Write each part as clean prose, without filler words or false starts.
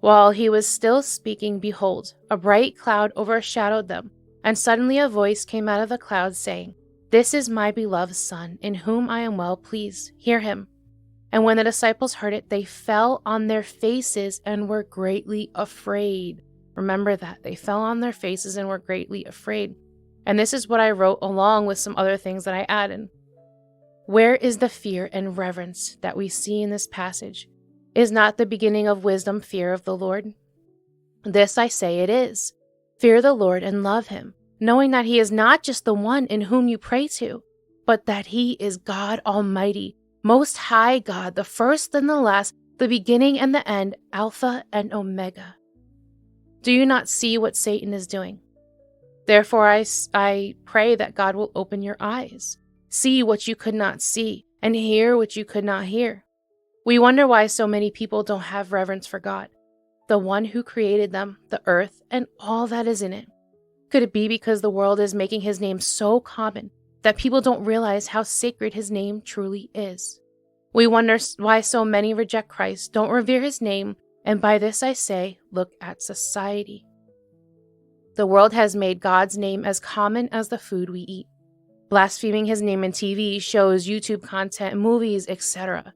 While he was still speaking, behold, a bright cloud overshadowed them, and suddenly a voice came out of the cloud saying, "This is my beloved Son, in whom I am well pleased. Hear him." And when the disciples heard it, they fell on their faces and were greatly afraid. Remember that. They fell on their faces and were greatly afraid. And this is what I wrote along with some other things that I added. Where is the fear and reverence that we see in this passage? Is not the beginning of wisdom fear of the Lord? This I say it is. Fear the Lord and love him, knowing that he is not just the one in whom you pray to, but that he is God Almighty, Most High God, the first and the last, the beginning and the end, Alpha and Omega. Do you not see what Satan is doing? Therefore, I pray that God will open your eyes, see what you could not see, and hear what you could not hear. We wonder why so many people don't have reverence for God, the one who created them, the earth, and all that is in it. Could it be because the world is making his name so common that people don't realize how sacred his name truly is? We wonder why so many reject Christ, don't revere his name, and by this I say, look at society. The world has made God's name as common as the food we eat, blaspheming his name in TV shows, YouTube content, movies, etc.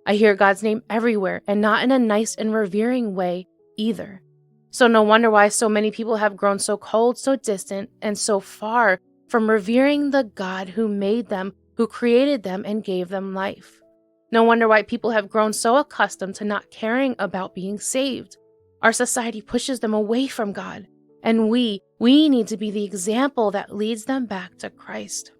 I hear God's name everywhere, and not in a nice and revering way either. So no wonder why so many people have grown so cold, so distant, and so far from revering the God who made them, who created them, and gave them life. No wonder why people have grown so accustomed to not caring about being saved. Our society pushes them away from God, and we need to be the example that leads them back to Christ.